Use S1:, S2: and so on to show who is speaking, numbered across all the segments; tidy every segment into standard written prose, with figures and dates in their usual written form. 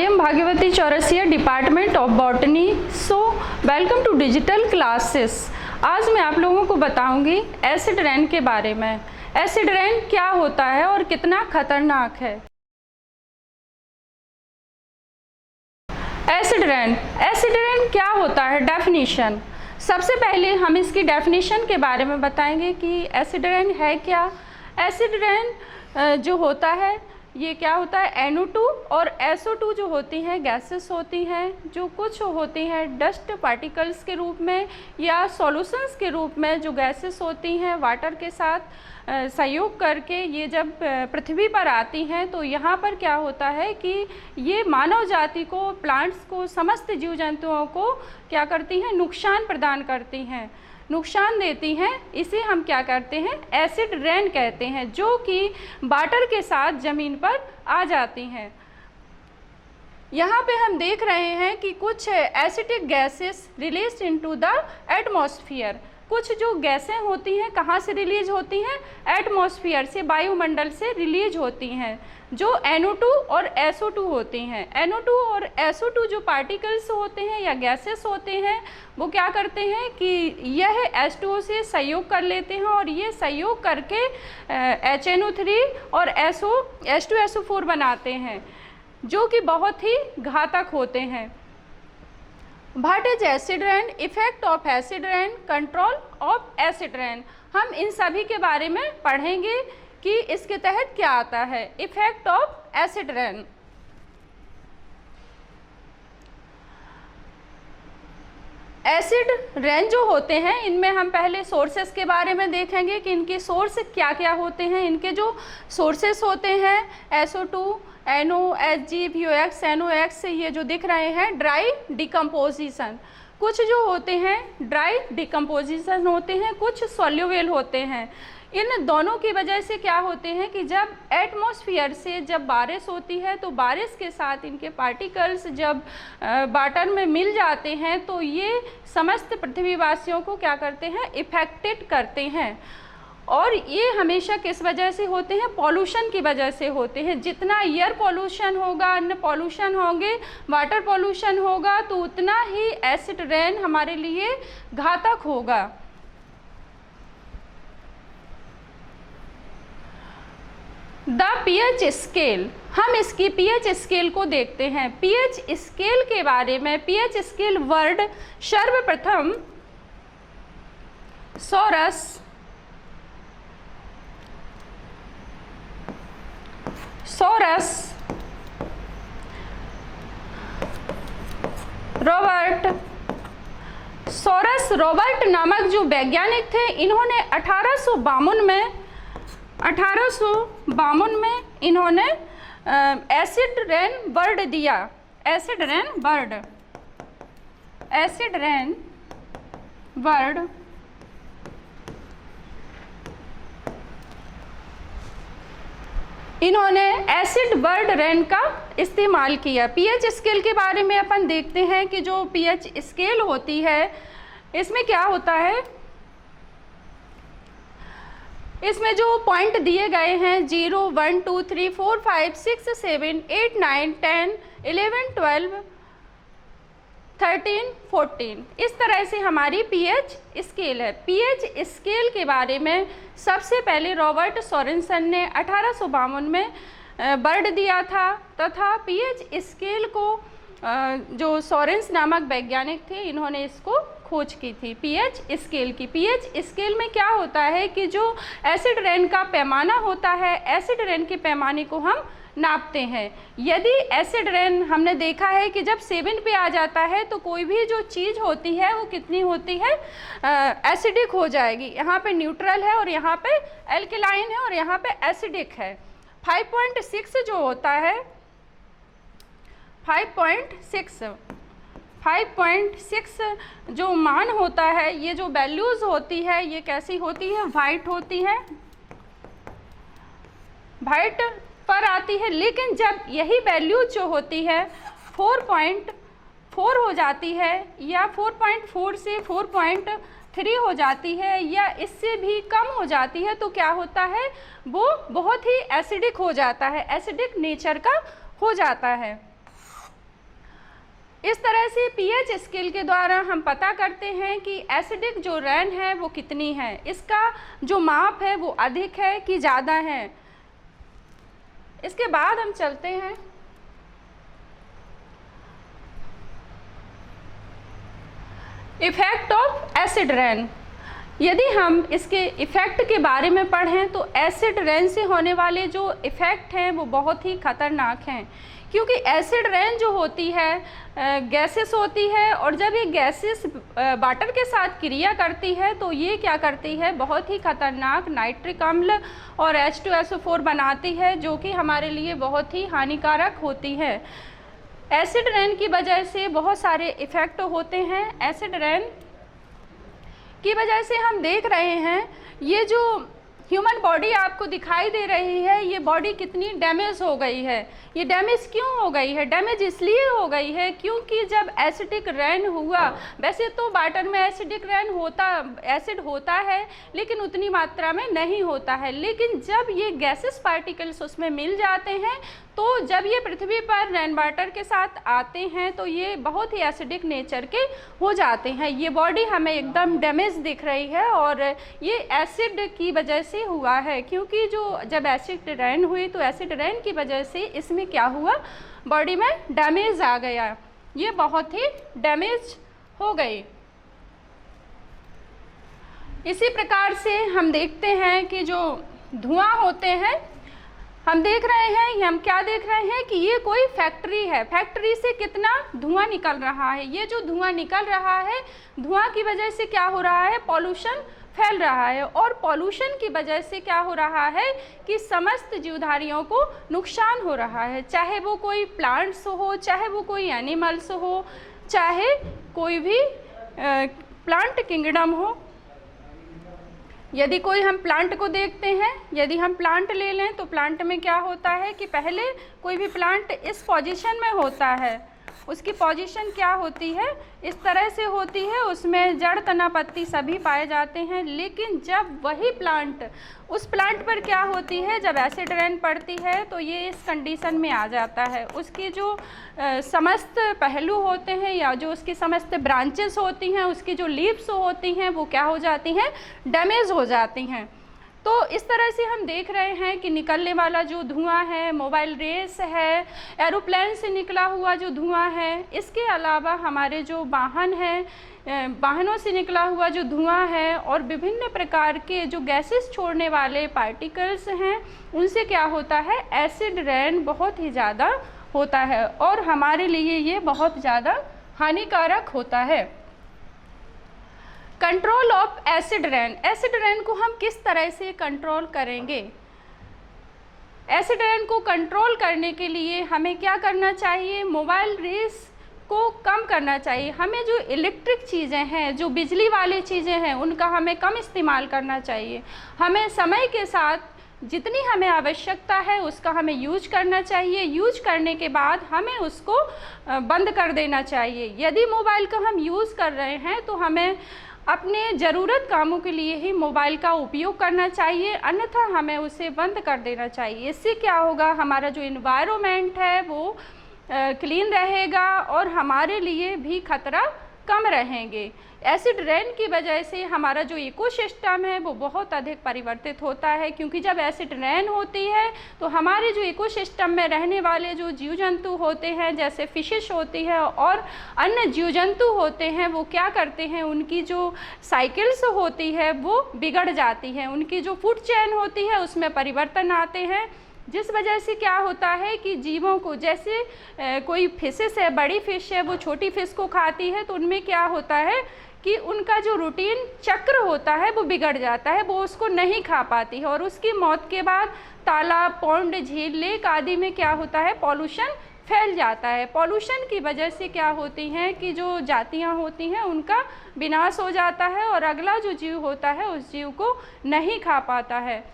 S1: I am Bhagavati Chaurasia, Department of Botany. So, welcome to digital classes. आज मैं आप लोगों को बताऊंगी एसिड रेन के बारे में। एसिड रेन क्या होता है और कितना खतरनाक है। एसिड रेन क्या होता है, डेफिनेशन। सबसे पहले हम इसकी डेफिनेशन के बारे में बताएंगे कि एसिड रेन है क्या। एसिड रेन जो होता है ये क्या होता है, NO2 और SO2 जो होती हैं गैसेस होती हैं, जो कुछ होती हैं डस्ट पार्टिकल्स के रूप में या सॉल्यूशंस के रूप में, जो गैसेस होती हैं वाटर के साथ सहयोग करके ये जब पृथ्वी पर आती हैं तो यहाँ पर क्या होता है कि ये मानव जाति को, प्लांट्स को, समस्त जीव जंतुओं को क्या करती हैं, नुकसान प्रदान करती हैं, नुकसान देती हैं। इसे हम क्या करते हैं, एसिड रेन कहते हैं, जो कि वाटर के साथ ज़मीन पर आ जाती हैं। यहाँ पे हम देख रहे हैं कि कुछ acidic gases release into the atmosphere. कुछ जो गैसें होती हैं कहाँ से रिलीज होती हैं, एटमॉस्फेयर से, वायुमंडल से रिलीज होती हैं, जो NO2 और SO2 होती हैं। NO2 और SO2 जो पार्टिकल्स होते हैं या गैसेस होते हैं वो क्या करते हैं कि यह H2O से सहयोग कर लेते हैं और ये सहयोग करके HNO3 और H2SO4 बनाते हैं, जो कि बहुत ही घातक होते हैं। What is acid rain? Effect of acid rain, control of acid rain। हम इन सभी के बारे में पढ़ेंगे कि इसके तहत क्या आता है। Effect of acid rain. Acid rain जो होते हैं इनमें हम पहले सोर्सेस के बारे में देखेंगे कि इनके सोर्स क्या क्या होते हैं। इनके जो सोर्सेस होते हैं SO2, NO, HG, VOX, NOx, ये जो दिख रहे हैं ड्राई डिकम्पोजिशन। कुछ जो होते हैं ड्राई डिकम्पोजिशन होते हैं, कुछ सॉल्युबल होते हैं। इन दोनों की वजह से क्या होते हैं कि जब एटमॉस्फेयर से जब बारिश होती है तो बारिश के साथ इनके पार्टिकल्स जब वाटर में मिल जाते हैं तो ये समस्त पृथ्वीवासियों को क्या करते हैं, इफेक्टेड करते हैं। और ये हमेशा किस वजह से होते हैं, पॉल्यूशन की वजह से होते हैं। जितना एयर पॉल्यूशन होगा, अन्य पॉल्यूशन होंगे, वाटर पॉल्यूशन होगा, तो उतना ही एसिड रेन हमारे लिए घातक होगा। द pH स्केल, हम इसकी pH स्केल को देखते हैं। pH स्केल के बारे में, pH स्केल वर्ड सर्वप्रथम सॉरस रॉबर्ट नामक जो वैज्ञानिक थे, इन्होंने 1852 में इन्होंने एसिड रेन वर्ड दिया। एसिड रेन वर्ड इन्होंने एसिड वर्ड रेन का इस्तेमाल किया। pH स्केल के बारे में अपन देखते हैं कि जो pH स्केल होती है इसमें क्या होता है, इसमें जो पॉइंट दिए गए हैं 0, 1, 2, 3, 4, 5, 6, 7, 8, 9, 10, 11, 12, 13, 14, इस तरह से हमारी pH स्केल है। pH स्केल के बारे में सबसे पहले रॉबर्ट सोरेनसन ने 1852 में वर्ड दिया था, तथा pH स्केल को जो सोरेंस नामक वैज्ञानिक थे इन्होंने इसको खोज की थी, pH स्केल की। pH स्केल में क्या होता है कि जो एसिड रेन का पैमाना होता है, एसिड रेन के पैमाने को हम नापते हैं। यदि एसिड रेन हमने देखा है कि जब 7 पे आ जाता है तो कोई भी जो चीज़ होती है वो कितनी होती है, एसिडिक हो जाएगी। यहाँ पे न्यूट्रल है और यहाँ पे एल्केलाइन है और यहाँ पे एसिडिक है। 5.6 जो होता है, 5.6 जो मान होता है, ये जो वैल्यूज़ होती है ये कैसी होती है, वाइट होती है, वाइट पर आती है। लेकिन जब यही वैल्यू जो होती है 4.4 हो जाती है या 4.4 से 4.3 हो जाती है या इससे भी कम हो जाती है तो क्या होता है, वो बहुत ही एसिडिक हो जाता है, एसिडिक नेचर का हो जाता है। इस तरह से पीएच स्केल के द्वारा हम पता करते हैं कि एसिडिक जो रेन है वो कितनी है, इसका जो माप है वो अधिक है कि ज़्यादा है। इसके बाद हम चलते हैं इफ़ेक्ट ऑफ एसिड रेन। यदि हम इसके इफ़ेक्ट के बारे में पढ़ें तो एसिड रेन से होने वाले जो इफ़ेक्ट हैं वो बहुत ही ख़तरनाक हैं, क्योंकि एसिड रेन जो होती है गैसेस होती है, और जब ये गैसेस वाटर के साथ क्रिया करती है तो ये क्या करती है, बहुत ही ख़तरनाक नाइट्रिक अम्ल और H2SO4 बनाती है, जो कि हमारे लिए बहुत ही हानिकारक होती है। एसिड रेन की वजह से बहुत सारे इफ़ेक्ट होते हैं। एसिड रेन की वजह से हम देख रहे हैं ये जो ह्यूमन बॉडी आपको दिखाई दे रही है, ये बॉडी कितनी डैमेज हो गई है। ये डैमेज क्यों हो गई है? डैमेज इसलिए हो गई है क्योंकि जब एसिडिक रेन हुआ, वैसे तो वाटर में एसिडिक रेन एसिड होता है लेकिन उतनी मात्रा में नहीं होता है, लेकिन जब ये गैसेस पार्टिकल्स उसमें मिल जाते हैं तो जब ये पृथ्वी पर रेन वाटर के साथ आते हैं तो ये बहुत ही एसिडिक नेचर के हो जाते हैं। ये बॉडी हमें एकदम डैमेज दिख रही है और ये एसिड की वजह से हुआ है, क्योंकि जो जब एसिड रेन हुई तो एसिड रेन की वजह से इसमें क्या हुआ, बॉडी में डैमेज आ गया, ये बहुत ही डैमेज हो गई। इसी प्रकार से हम देखते हैं कि जो धुआं होते हैं, हम देख रहे हैं, हम क्या देख रहे हैं कि ये कोई फैक्ट्री है, फैक्ट्री से कितना धुआं निकल रहा है। ये जो धुआं निकल रहा है, धुआं की वजह से क्या हो रहा है, पॉल्यूशन फैल रहा है, और पॉल्यूशन की वजह से क्या हो रहा है कि समस्त जीवधारियों को नुकसान हो रहा है, चाहे वो कोई प्लांट्स हो, चाहे वो कोई एनिमल्स हो, चाहे कोई भी प्लांट किंगडम हो। यदि कोई हम प्लांट को देखते हैं, यदि हम प्लांट ले लें तो प्लांट में क्या होता है कि पहले कोई भी प्लांट इस पोजीशन में होता है, उसकी पोजीशन क्या होती है, इस तरह से होती है, उसमें जड़ तना पत्ती सभी पाए जाते हैं। लेकिन जब वही प्लांट, उस प्लांट पर क्या होती है, जब एसिड रेन पड़ती है तो ये इस कंडीशन में आ जाता है, उसकी जो समस्त पहलू होते हैं या जो उसकी समस्त ब्रांचेस होती हैं, उसकी जो लीव्स होती हैं वो क्या हो जाती हैं, डैमेज हो जाती हैं। तो इस तरह से हम देख रहे हैं कि निकलने वाला जो धुआं है, मोबाइल रेस है, एरोप्लेन से निकला हुआ जो धुआं है, इसके अलावा हमारे जो वाहन हैं, वाहनों से निकला हुआ जो धुआं है, और विभिन्न प्रकार के जो गैसेस छोड़ने वाले पार्टिकल्स हैं, उनसे क्या होता है, एसिड रेन बहुत ही ज़्यादा होता है और हमारे लिए ये बहुत ज़्यादा हानिकारक होता है। Control of acid rain. Acid rain को हम किस तरह से कंट्रोल करेंगे? एसिड रेन को कंट्रोल करने के लिए हमें क्या करना चाहिए, मोबाइल रेस को कम करना चाहिए। हमें जो इलेक्ट्रिक चीज़ें हैं, जो बिजली वाली चीज़ें हैं, उनका हमें कम इस्तेमाल करना चाहिए। हमें समय के साथ जितनी हमें आवश्यकता है उसका हमें यूज करना चाहिए। यूज करने के बाद हमें उसको बंद कर देना चाहिए। यदि मोबाइल का हम यूज़ कर रहे हैं तो हमें अपने ज़रूरत कामों के लिए ही मोबाइल का उपयोग करना चाहिए, अन्यथा हमें उसे बंद कर देना चाहिए। इससे क्या होगा, हमारा जो इन्वायरमेंट है वो क्लीन रहेगा और हमारे लिए भी खतरा कम रहेंगे। एसिड रेन की वजह से हमारा जो इकोसिस्टम है वो बहुत अधिक परिवर्तित होता है, क्योंकि जब एसिड रेन होती है तो हमारे जो इकोसिस्टम में रहने वाले जो जीव जंतु होते हैं, जैसे फिशेस होती है और अन्य जीव जंतु होते हैं, वो क्या करते हैं, उनकी जो साइकिल्स होती है वो बिगड़ जाती है, उनकी जो फूड चेन होती है उसमें परिवर्तन आते हैं, जिस वजह से क्या होता है कि जीवों को, जैसे कोई फिशेस है, बड़ी फिश है, वो छोटी फिश को खाती है, तो उनमें क्या होता है कि उनका जो रूटीन चक्र होता है वो बिगड़ जाता है, वो उसको नहीं खा पाती है, और उसकी मौत के बाद तालाब, पौंड, झील, लेक आदि में क्या होता है, पॉल्यूशन फैल जाता है। पॉल्यूशन की वजह से क्या होती हैं कि जो जातियां होती हैं उनका विनाश हो जाता है और अगला जो जीव होता है उस जीव को नहीं खा पाता है।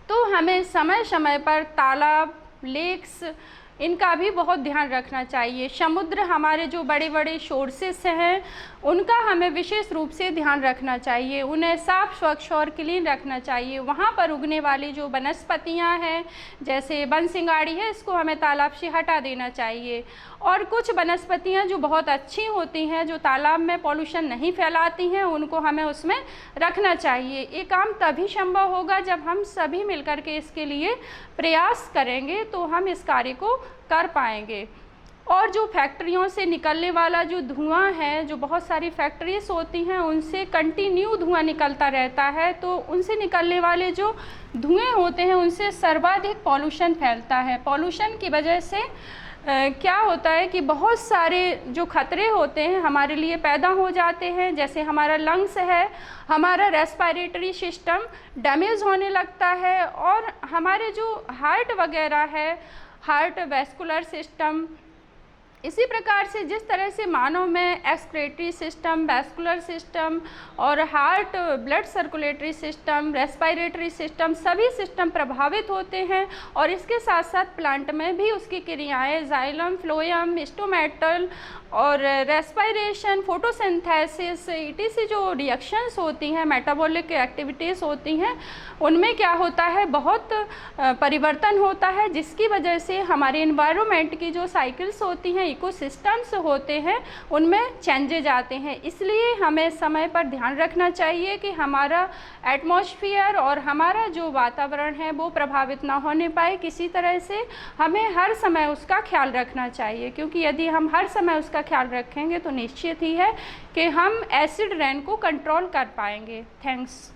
S1: तो हमें समय समय पर तालाब, लेक्स, इनका भी बहुत ध्यान रखना चाहिए। समुद्र, हमारे जो बड़े बड़े सोर्सेस हैं उनका हमें विशेष रूप से ध्यान रखना चाहिए। उन्हें साफ, स्वच्छ और क्लीन रखना चाहिए। वहाँ पर उगने वाली जो वनस्पतियाँ हैं, जैसे बनसिंगाड़ी है, इसको हमें तालाब से हटा देना चाहिए। और कुछ वनस्पतियाँ जो बहुत अच्छी होती हैं, जो तालाब में पॉल्यूशन नहीं फैलाती हैं, उनको हमें उसमें रखना चाहिए। ये काम तभी संभव होगा जब हम सभी मिलकर के इसके लिए प्रयास करेंगे, तो हम इस कार्य को कर पाएंगे। और जो फैक्ट्रियों से निकलने वाला जो धुआं है, जो बहुत सारी फैक्ट्रीज होती हैं, उनसे कंटिन्यू धुआं निकलता रहता है, तो उनसे निकलने वाले जो धुएं होते हैं, उनसे सर्वाधिक पॉल्यूशन फैलता है। पॉल्यूशन की वजह से क्या होता है कि बहुत सारे जो खतरे होते हैं हमारे लिए पैदा हो जाते हैं। जैसे हमारा लंग्स है, हमारा रेस्पिरेटरी सिस्टम डैमेज होने लगता है, और हमारे जो हार्ट वगैरह है, हार्ट वैस्कुलर सिस्टम, इसी प्रकार से जिस तरह से मानव में एक्सक्रेटरी सिस्टम, वैस्कुलर सिस्टम और heart, blood circulatory system, respiratory system, सभी सिस्टम प्रभावित होते हैं। और इसके साथ साथ प्लांट में भी उसकी क्रियाएं, जाइलम, फ्लोएम, स्टोमेटल और रेस्पिरेशन, फोटोसिंथेसिस, इटीसी जो रिएक्शंस होती हैं, मेटाबॉलिक एक्टिविटीज़ होती हैं, उनमें क्या होता है, बहुत परिवर्तन होता है, जिसकी वजह से हमारे इन्वायरमेंट की जो साइकिल्स होती हैं, इकोसिस्टम्स होते हैं, उनमें चेंजेज आते हैं। इसलिए हमें समय पर ध्यान रखना चाहिए कि हमारा एटमॉस्फेयर और हमारा जो वातावरण है वो प्रभावित ना होने पाए किसी तरह से। हमें हर समय उसका ख्याल रखना चाहिए, क्योंकि यदि हम हर समय उसका ख्याल रखेंगे तो निश्चित ही है कि हम एसिड रेन को कंट्रोल कर पाएंगे। थैंक्स।